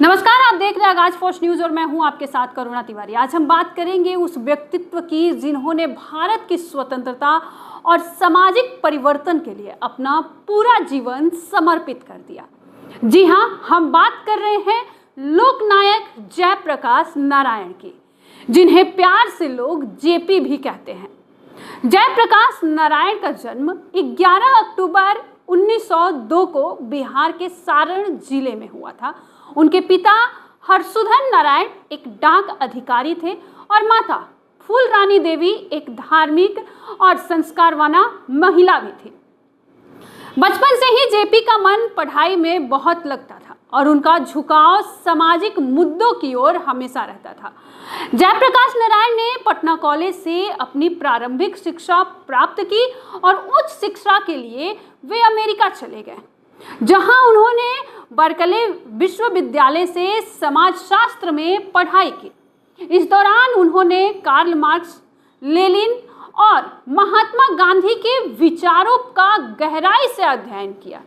नमस्कार, आप देख रहे हैं आगाज फर्स्ट न्यूज और मैं हूं आपके साथ करुणा तिवारी। आज हम बात करेंगे उस व्यक्तित्व की जिन्होंने भारत की स्वतंत्रता और सामाजिक परिवर्तन के लिए अपना पूरा जीवन समर्पित कर दिया। जी हां, हम बात कर रहे हैं लोकनायक जयप्रकाश नारायण की, जिन्हें प्यार से लोग जेपी भी कहते हैं। जयप्रकाश नारायण का जन्म 11 अक्टूबर 1902 को बिहार के सारण जिले में हुआ था। उनके पिता हर्षुधन नारायण एक डाक अधिकारी थे और माता फूलरानी देवी एक धार्मिक और संस्कारवाना महिला भी थी। बचपन से ही जेपी का मन पढ़ाई में बहुत लगता था और उनका झुकाव सामाजिक मुद्दों की ओर हमेशा रहता था। जयप्रकाश नारायण ने पटना कॉलेज से अपनी प्रारंभिक शिक्षा प्राप्त की और उच्च शिक्षा के लिए वे अमेरिका चले गए, जहां उन्होंने बर्कले विश्वविद्यालय से समाजशास्त्र में पढ़ाई की। इस दौरान उन्होंने कार्ल मार्क्स, लेनिन और महात्मा गांधी के विचारों का गहराई से अध्ययन किया।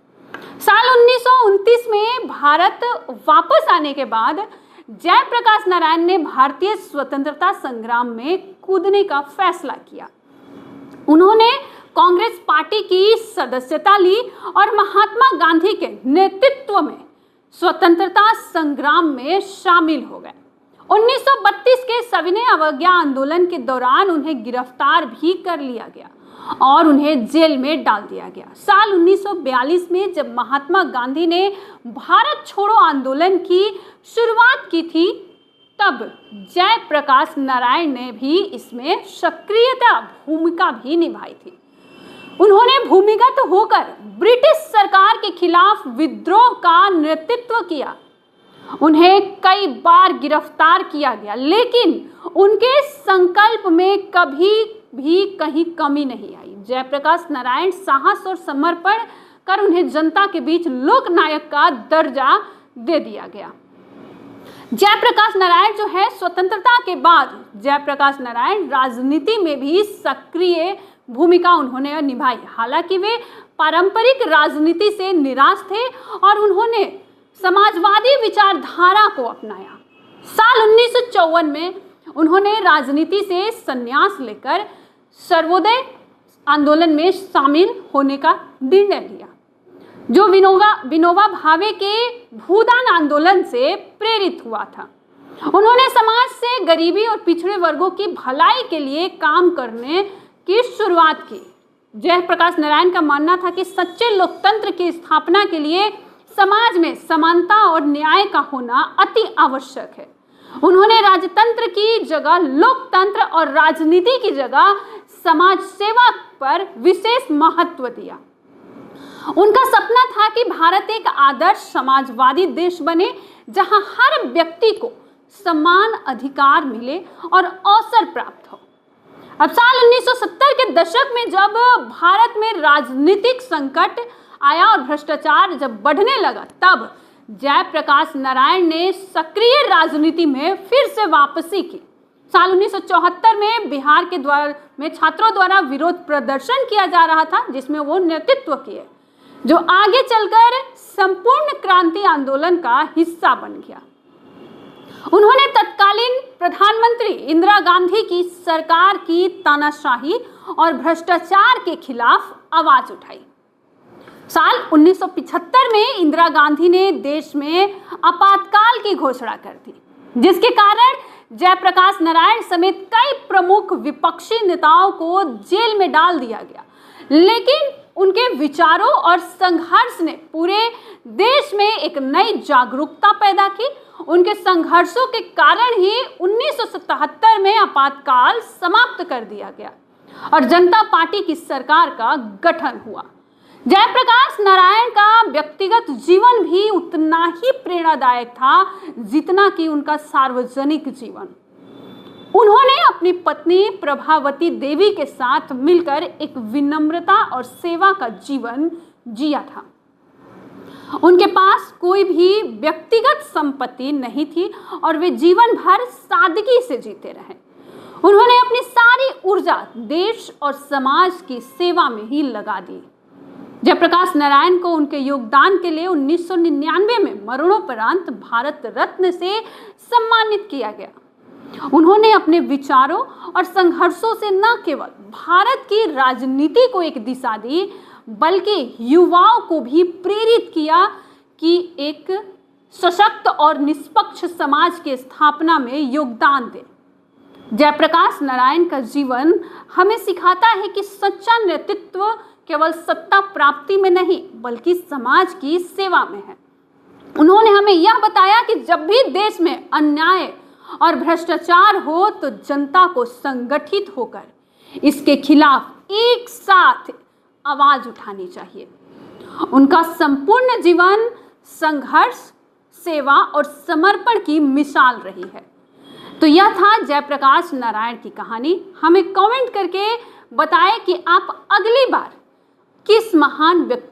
साल 1929 में भारत वापस आने के बाद जयप्रकाश नारायण ने भारतीय स्वतंत्रता संग्राम में कूदने का फैसला किया। उन्होंने कांग्रेस पार्टी की सदस्यता ली और महात्मा गांधी के नेतृत्व में स्वतंत्रता संग्राम में शामिल हो गए। 1932 के सविनय अवज्ञा आंदोलन के दौरान उन्हें गिरफ्तार भी कर लिया गया और उन्हें जेल में डाल दिया गया। साल 1942 में जब महात्मा गांधी ने भारत छोड़ो आंदोलन की शुरुआत की थी, तब जयप्रकाश नारायण ने भी इसमें सक्रियता भूमिका भी निभाई थी। उन्होंने भूमिगत होकर ब्रिटिश सरकार के खिलाफ विद्रोह का नेतृत्व किया। उन्हें कई बार गिरफ्तार किया गया, लेकिन उनके संकल्प में कभी भी कहीं कमी नहीं आई। जयप्रकाश नारायण साहस और समर्पण कर उन्हें जनता के बीच लोकनायक का दर्जा दे दिया गया। जयप्रकाश नारायण जो है, स्वतंत्रता के बाद जयप्रकाश नारायण राजनीति में भी सक्रिय भूमिका उन्होंने निभाई। हालांकि वे पारंपरिक राजनीति से निराश थे और उन्होंने समाजवादी विचारधारा को अपनाया। साल 1954 में उन्होंने राजनीति से संन्यास लेकर सर्वोदय आंदोलन में शामिल होने का निर्णय लिया, जो विनोबा भावे के भूदान आंदोलन से प्रेरित हुआ था। उन्होंने समाज से गरीबी और पिछड़े वर्गों की भलाई के लिए काम करने की शुरुआत की। जयप्रकाश नारायण का मानना था कि सच्चे लोकतंत्र की स्थापना के लिए समाज में समानता और न्याय का होना अति आवश्यक है। उन्होंने राजतंत्र की जगह लोकतंत्र और राजनीति की जगह समाज सेवा पर विशेष महत्व दिया। उनका सपना था कि भारत एक आदर्श समाजवादी देश बने, जहां हर व्यक्ति को समान अधिकार मिले और अवसर प्राप्त हो। अब साल 1970 के दशक में जब भारत में राजनीतिक संकट आया और भ्रष्टाचार जब बढ़ने लगा, तब जयप्रकाश नारायण ने सक्रिय राजनीति में फिर से वापसी की। साल 1974 में बिहार के में छात्रों द्वारा विरोध प्रदर्शन किया जा रहा था, जिसमें वो नेतृत्व किए, जो आगे चलकर संपूर्ण क्रांति आंदोलन का हिस्सा बन गया। उन्होंने तत्कालीन प्रधानमंत्री इंदिरा गांधी की सरकार की तानाशाही और भ्रष्टाचार के खिलाफ आवाज उठाई। साल 1975 में इंदिरा गांधी ने देश में आपातकाल की घोषणा कर दी, जिसके कारण जयप्रकाश नारायण समेत कई प्रमुख विपक्षी नेताओं को जेल में डाल दिया गया। लेकिन उनके विचारों और संघर्ष ने पूरे देश में एक नई जागरूकता पैदा की। उनके संघर्षों के कारण ही 1977 में आपातकाल समाप्त कर दिया गया और जनता पार्टी की सरकार का गठन हुआ। जयप्रकाश नारायण का व्यक्तिगत जीवन भी उतना ही प्रेरणादायक था जितना कि उनका सार्वजनिक जीवन। उन्होंने अपनी पत्नी प्रभावती देवी के साथ मिलकर एक विनम्रता और सेवा का जीवन जिया था। उनके पास कोई भी व्यक्तिगत संपत्ति नहीं थी और वे जीवन भर सादगी से जीते रहे। उन्होंने अपनी सारी ऊर्जा देश और समाज की सेवा में ही लगा दी। जयप्रकाश नारायण को उनके योगदान के लिए 1999 में मरणोपरांत भारत रत्न से सम्मानित किया गया। उन्होंने अपने विचारों और संघर्षों से न केवल भारत की राजनीति को एक दिशा दी, बल्कि युवाओं को भी प्रेरित किया कि एक सशक्त और निष्पक्ष समाज की स्थापना में योगदान दें। जयप्रकाश नारायण का जीवन हमें सिखाता है कि सच्चा नेतृत्व केवल सत्ता प्राप्ति में नहीं, बल्कि समाज की सेवा में है। उन्होंने हमें यह बताया कि जब भी देश में अन्याय और भ्रष्टाचार हो तो जनता को संगठित होकर इसके खिलाफ एक साथ आवाज उठानी चाहिए। उनका संपूर्ण जीवन संघर्ष, सेवा और समर्पण की मिसाल रही है। तो यह था जयप्रकाश नारायण की कहानी। हमें कमेंट करके बताएं कि आप अगली बार किस महान व्यक्ति